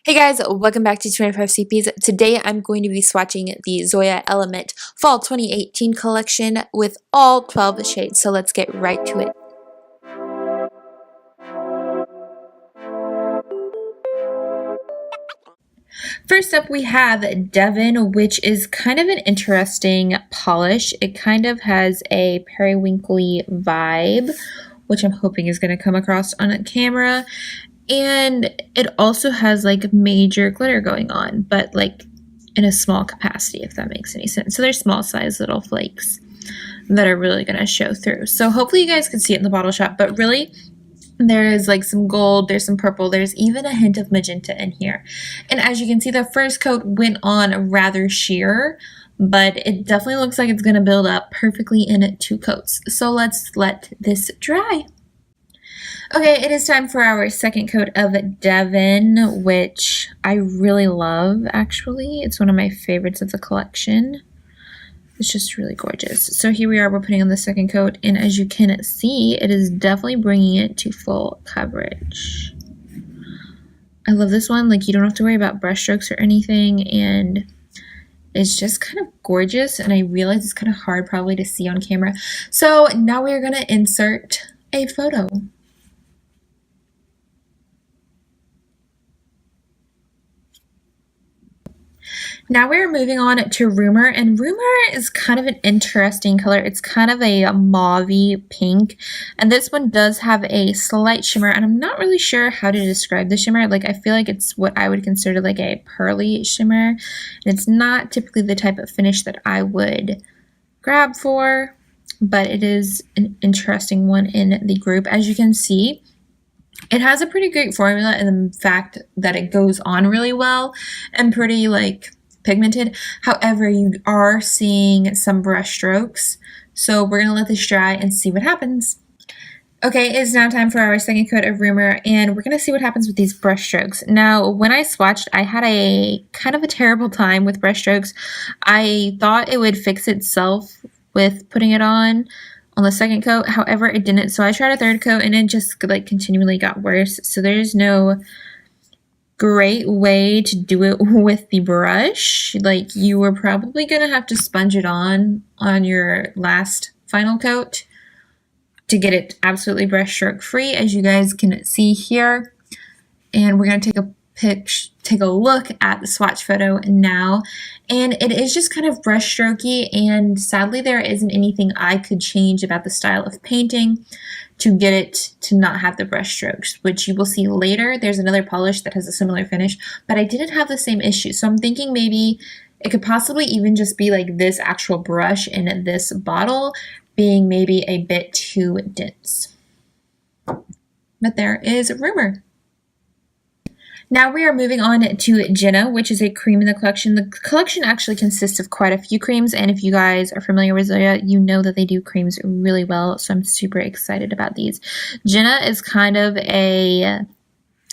Hey guys, welcome back to 25 Sweetpeas. Today I'm going to be swatching the Zoya Element Fall 2018 collection with all 12 shades, so let's get right to it. First up we have Devin, which is kind of an interesting polish. It kind of has a periwinkly vibe, which I'm hoping is going to come across on camera. And it also has like major glitter going on, but like in a small capacity, if that makes any sense. So there's small size little flakes that are really going to show through. So hopefully you guys can see it in the bottle shop, but really there is like some gold, there's some purple, there's even a hint of magenta in here. And as you can see, the first coat went on rather sheer, but it definitely looks like it's going to build up perfectly in 2 coats. So let's let this dry. Okay, it is time for our second coat of Devin, which I really love, actually. It's one of my favorites of the collection. It's just really gorgeous. So here we are, we're putting on the second coat, and as you can see, it is definitely bringing it to full coverage. I love this one. Like, you don't have to worry about brush strokes or anything, and it's just kind of gorgeous, and I realize it's kind of hard probably to see on camera. So now we are going to insert a photo. Now we're moving on to Rumor, and Rumor is kind of an interesting color. It's kind of a mauve-y pink, and this one does have a slight shimmer, and I'm not really sure how to describe the shimmer. Like, I feel like it's what I would consider like a pearly shimmer, and it's not typically the type of finish that I would grab for, but it is an interesting one in the group. As you can see, it has a pretty great formula in the fact that it goes on really well and pretty like pigmented. However, you are seeing some brush strokes, so we're gonna let this dry and see what happens. Okay, it's now time for our second coat of Rumor, and we're gonna see what happens with these brush strokes. Now, when I swatched, I had a kind of a terrible time with brush strokes. I thought it would fix itself with putting it on the second coat, however it didn't. So I tried a third coat and it just like continually got worse. So there's no great way to do it with the brush. Like, you were probably gonna have to sponge it on your last final coat to get it absolutely brush stroke free, as you guys can see here. And we're gonna take a look at the swatch photo now, and it is just kind of brush strokey, and sadly there isn't anything I could change about the style of painting to get it to not have the brush strokes, which you will see later. There's another polish that has a similar finish, but I didn't have the same issue, so I'm thinking maybe it could possibly even just be like this actual brush in this bottle being maybe a bit too dense. But there is Rumor. Now we are moving on to Jenna, which is a cream in the collection. The collection actually consists of quite a few creams, and if you guys are familiar with Zoya, you know that they do creams really well, so I'm super excited about these. Jenna is kind of again,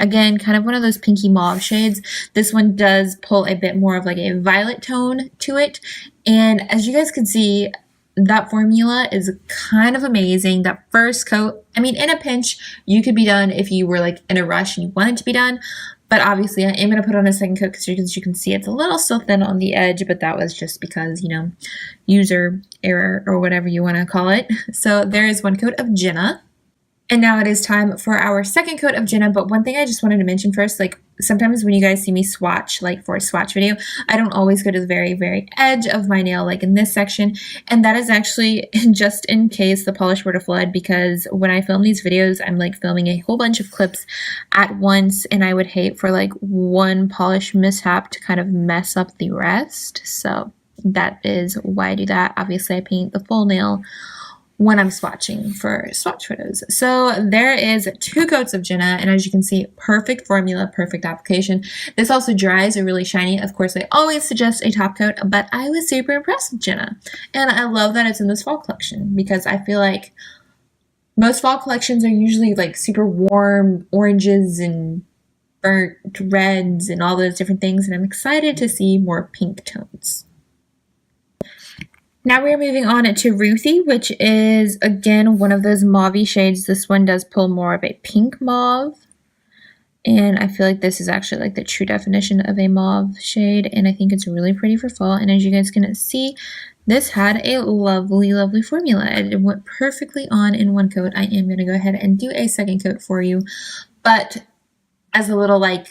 kind of one of those pinky mauve shades. This one does pull a bit more of like a violet tone to it, and as you guys can see, that formula is kind of amazing. That first coat, I mean, in a pinch, you could be done if you were like in a rush and you wanted to be done. But obviously, I am going to put on a second coat because as you can see, it's a little still thin on the edge, but that was just because, you know, user error or whatever you want to call it. So there is one coat of Jenna. And now it is time for our second coat of Jenna. But one thing I just wanted to mention first, like sometimes when you guys see me swatch, like for a swatch video, I don't always go to the very, very edge of my nail, like in this section. And that is actually just in case the polish were to flood, because when I film these videos, I'm like filming a whole bunch of clips at once, and I would hate for like one polish mishap to kind of mess up the rest. So that is why I do that. Obviously, I paint the full nail when I'm swatching for swatch photos. So there is 2 coats of Jenna, and as you can see, perfect formula, perfect application. This also dries really shiny. Of course, I always suggest a top coat, but I was super impressed with Jenna. And I love that it's in this fall collection, because I feel like most fall collections are usually like super warm oranges and burnt reds and all those different things, and I'm excited to see more pink tones. Now we're moving on to Ruthie, which is, again, one of those mauve shades. This one does pull more of a pink mauve. And I feel like this is actually like the true definition of a mauve shade, and I think it's really pretty for fall. And as you guys can see, this had a lovely, lovely formula. It went perfectly on in one coat. I am going to go ahead and do a second coat for you, but as a little like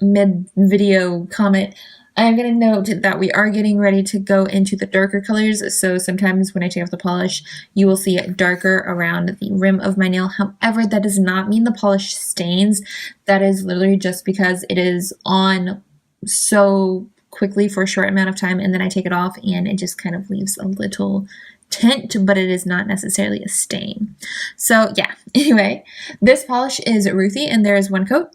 mid-video comment, I am going to note that we are getting ready to go into the darker colors, so sometimes when I take off the polish, you will see it darker around the rim of my nail. However, that does not mean the polish stains. That is literally just because it is on so quickly for a short amount of time, and then I take it off and it just kind of leaves a little tint, but it is not necessarily a stain. So yeah, anyway, this polish is Ruthie, and there is one coat.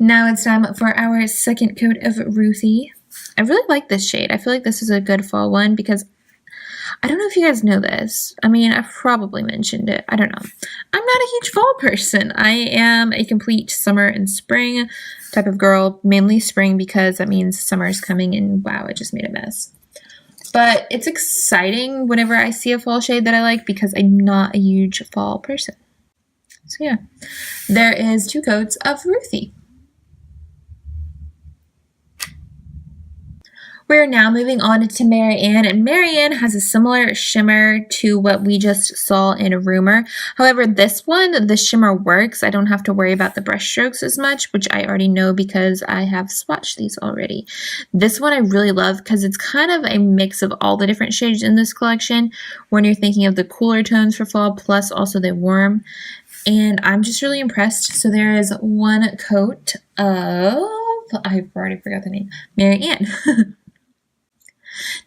Now it's time for our second coat of Ruthie. I really like this shade. I feel like this is a good fall one because I don't know if you guys know this. I mean, I've probably mentioned it. I don't know. I'm not a huge fall person. I am a complete summer and spring type of girl, mainly spring because that means summer is coming and wow, I just made a mess. But it's exciting whenever I see a fall shade that I like because I'm not a huge fall person. So yeah, there is 2 coats of Ruthie. We're now moving on to MaryAnn, and MaryAnn has a similar shimmer to what we just saw in Rumor. However, this one, the shimmer works. I don't have to worry about the brush strokes as much, which I already know because I have swatched these already. This one I really love because it's kind of a mix of all the different shades in this collection when you're thinking of the cooler tones for fall, plus also the warm. And I'm just really impressed. So there is 1 coat of, I've already forgot the name, MaryAnn.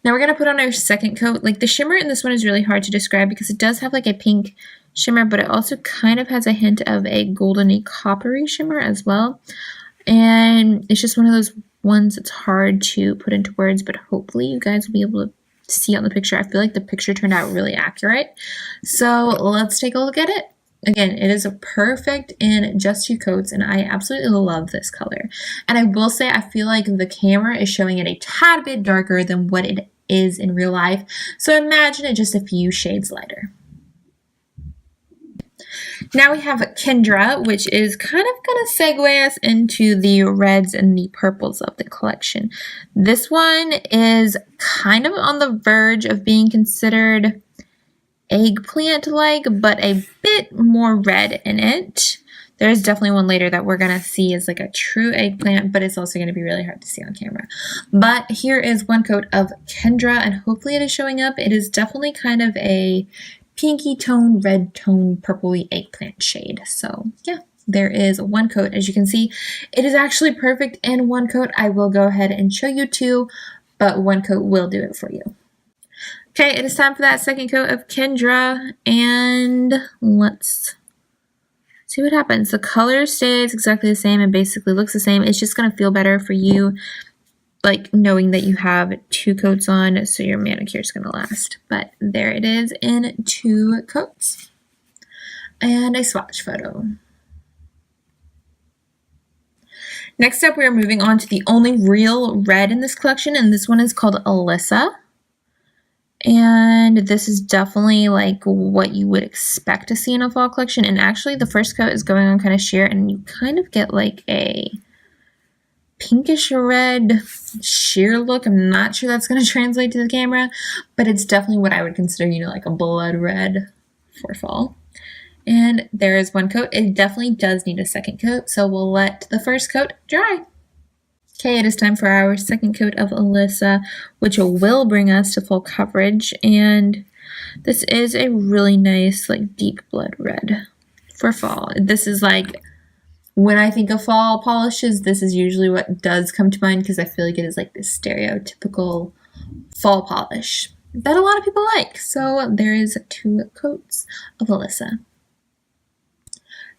Now we're going to put on our second coat. Like the shimmer in this one is really hard to describe because it does have like a pink shimmer, but it also kind of has a hint of a goldeny coppery shimmer as well. And it's just one of those ones that's hard to put into words, but hopefully you guys will be able to see on the picture. I feel like the picture turned out really accurate. So let's take a look at it. Again, it is a perfect in just 2 coats, and I absolutely love this color. And I will say, I feel like the camera is showing it a tad bit darker than what it is in real life. So imagine it just a few shades lighter. Now we have Kendra, which is kind of going to segue us into the reds and the purples of the collection. This one is kind of on the verge of being considered eggplant-like, but a bit more red in it. There's definitely one later that we're going to see is like a true eggplant, but it's also going to be really hard to see on camera. But here is 1 coat of Kendra, and hopefully it is showing up. It is definitely kind of a pinky tone, red tone, purpley eggplant shade. So yeah, there is 1 coat. As you can see, it is actually perfect in 1 coat. I will go ahead and show you 2, but 1 coat will do it for you. Okay, it is time for that second coat of Kendra, and let's see what happens. The color stays exactly the same and basically looks the same. It's just going to feel better for you, like knowing that you have 2 coats on, so your manicure is going to last. But there it is in 2 coats. And a swatch photo. Next up, we are moving on to the only real red in this collection, and this one is called Alyssa. And this is definitely like what you would expect to see in a fall collection. And actually the first coat is going on kind of sheer, and you kind of get like a pinkish red sheer look. I'm not sure that's going to translate to the camera, but it's definitely what I would consider, you know, like a blood red for fall. And there is 1 coat. It definitely does need a second coat, so we'll let the first coat dry. Okay, it is time for our second coat of Alyssa, which will bring us to full coverage, and this is a really nice, like, deep blood red for fall. This is like, when I think of fall polishes, this is usually what does come to mind because I feel like it is like this stereotypical fall polish that a lot of people like. So there is 2 coats of Alyssa.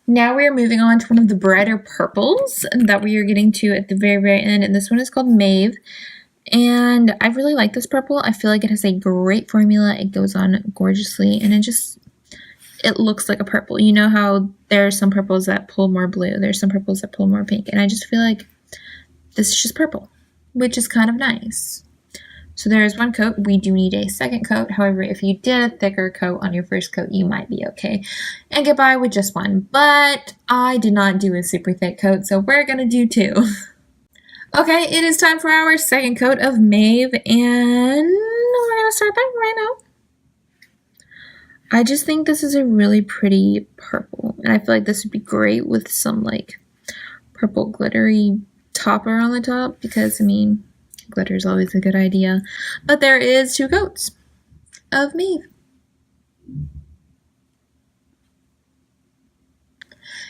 Now we are moving on to one of the brighter purples that we are getting to at the very, very end, and this one is called Maeve. And I really like this purple. I feel like it has a great formula. It goes on gorgeously, and it looks like a purple. You know how there are some purples that pull more blue. There's some purples that pull more pink, and I just feel like this is just purple, which is kind of nice. So there is one coat. We do need a second coat. However, if you did a thicker coat on your first coat, you might be okay and get by with just one. But I did not do a super thick coat, so we're going to do two. Okay, it is time for our second coat of Maeve, and we're going to start that right now. I just think this is a really pretty purple, and I feel like this would be great with some like purple glittery topper on the top, because I mean, glitter is always a good idea. But there is two coats of Maeve.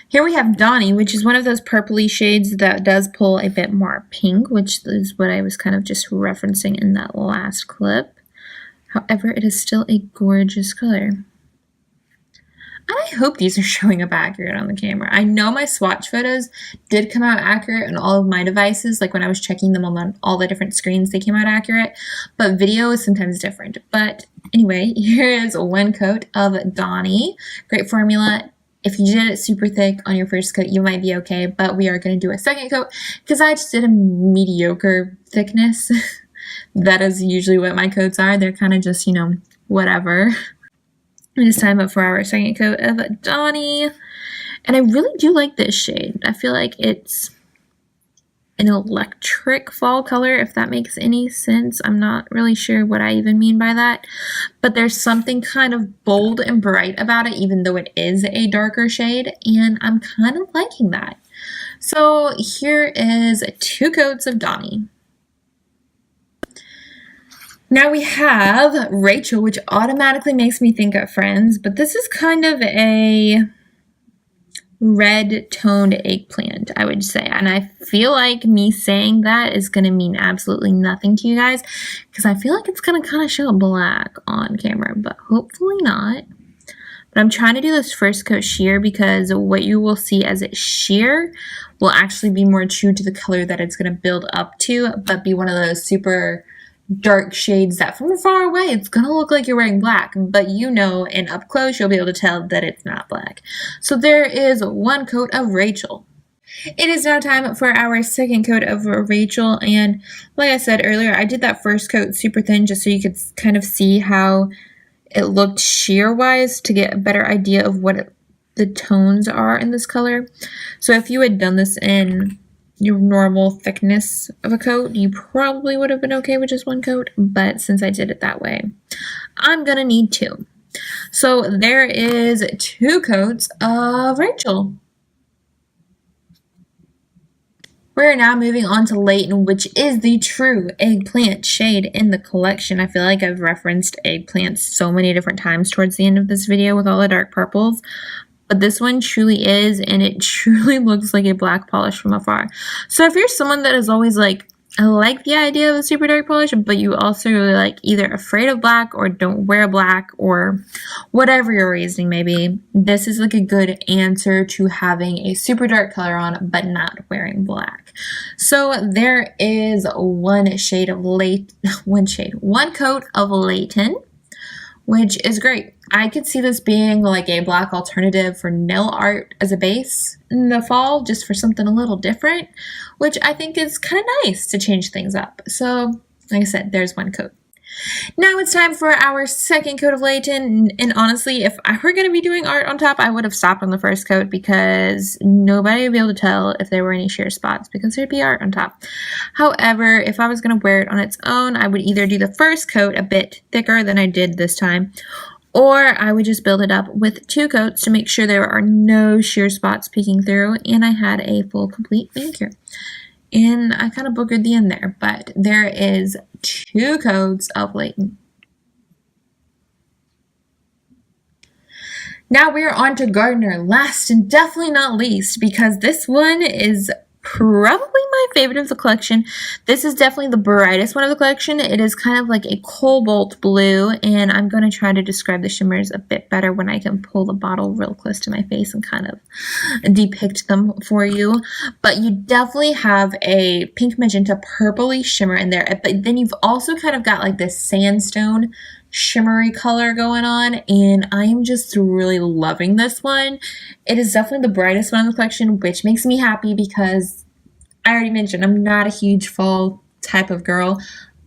Here we have Donnie, which is one of those purpley shades that does pull a bit more pink, which is what I was kind of just referencing in that last clip. However, it is still a gorgeous color. I hope these are showing up accurate on the camera. I know my swatch photos did come out accurate on all of my devices. Like when I was checking them on all the different screens, they came out accurate. But video is sometimes different. But anyway, here is one coat of Donnie. Great formula. If you did it super thick on your first coat, you might be okay. But we are going to do a second coat because I just did a mediocre thickness. That is usually what my coats are. They're kind of just, you know, whatever. It is time up for our second coat of Donnie. And I really do like this shade. I feel like it's an electric fall color, if that makes any sense. I'm not really sure what I even mean by that. But there's something kind of bold and bright about it, even though it is a darker shade. And I'm kind of liking that. So here is two coats of Donnie. Now we have Rachel, which automatically makes me think of Friends, but this is kind of a red toned eggplant, I would say. And I feel like me saying that is going to mean absolutely nothing to you guys because I feel like it's going to kind of show black on camera, but hopefully not. But I'm trying to do this first coat sheer because what you will see as it sheer will actually be more true to the color that it's going to build up to, but be one of those super dark shades that from far away it's gonna look like you're wearing black, but you know, and up close you'll be able to tell that it's not black. So there is one coat of Rachel. It is now time for our second coat of Rachel, and like I said earlier, I did that first coat super thin just so you could kind of see how it looked sheer wise to get a better idea of what the tones are in this color. So if you had done this in your normal thickness of a coat, you probably would have been okay with just one coat, but since I did it that way, I'm gonna need two. So there is two coats of Rachel. We're now moving on to Leighton, which is the true eggplant shade in the collection. I feel like I've referenced eggplants so many different times towards the end of this video with all the dark purples. But this one truly is, and it truly looks like a black polish from afar. So if you're someone that is always like, I like the idea of a super dark polish, but you also really like either afraid of black or don't wear black or whatever your reasoning may be, this is like a good answer to having a super dark color on but not wearing black. So there is one coat of Leighton, which is great. I could see this being like a black alternative for nail art as a base in the fall, just for something a little different, which I think is kind of nice to change things up. So, like I said, there's one coat. Now it's time for our second coat of Leighton, and honestly, if I were going to be doing art on top, I would have stopped on the first coat because nobody would be able to tell if there were any sheer spots because there'd be art on top. However, if I was going to wear it on its own, I would either do the first coat a bit thicker than I did this time, or I would just build it up with two coats to make sure there are no sheer spots peeking through, and I had a full complete manicure. And I kind of boogered the end there, but there is two coats of Leighton. Now we're on to Gardner, last and definitely not least, because this one is probably my favorite of the collection. This is definitely the brightest one of the collection. It is kind of like a cobalt blue, and I'm going to try to describe the shimmers a bit better when I can pull the bottle real close to my face and kind of depict them for you. But you definitely have a pink magenta purpley shimmer in there, but then you've also kind of got like this sandstone shimmery color going on, and I'm just really loving this one. It is definitely the brightest one in the collection, which makes me happy because I already mentioned I'm not a huge fall type of girl,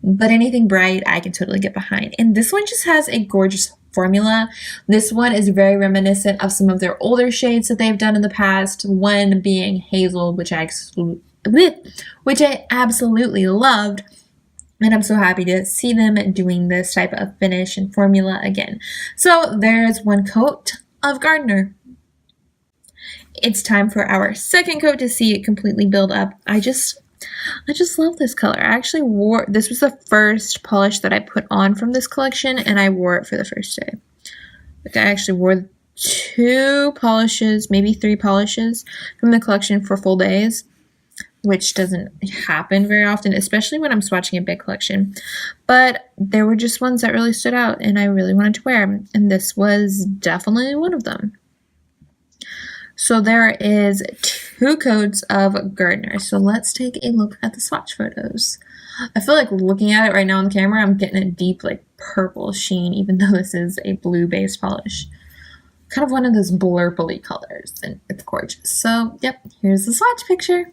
but anything bright I can totally get behind. And this one just has a gorgeous formula. This one is very reminiscent of some of their older shades that they've done in the past, one being Hazel, which I absolutely loved. And I'm so happy to see them doing this type of finish and formula again. So there's one coat of Gardner. It's time for our second coat to see it completely build up. I just love this color. I actually wore, this was the first polish that I put on from this collection, and I wore it for the first day. Like, I actually wore 2 polishes, maybe 3 polishes from the collection for full days, which doesn't happen very often, especially when I'm swatching a big collection. But there were just ones that really stood out and I really wanted to wear, and this was definitely one of them. So there is 2 coats of Gardner. So let's take a look at the swatch photos. I feel like looking at it right now on the camera, I'm getting a deep like purple sheen, even though this is a blue based polish. Kind of one of those blurply colors, and it's gorgeous. So yep, here's the swatch picture.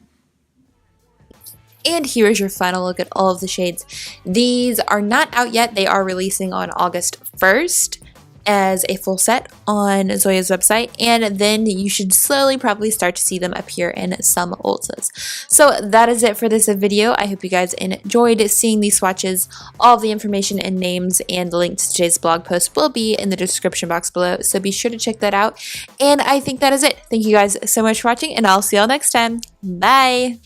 And here is your final look at all of the shades. These are not out yet. They are releasing on August 1st as a full set on Zoya's website, and then you should slowly probably start to see them appear in some Ultas. So that is it for this video. I hope you guys enjoyed seeing these swatches. All the information and names and the link to today's blog post will be in the description box below, so be sure to check that out. And I think that is it. Thank you guys so much for watching, and I'll see y'all next time. Bye!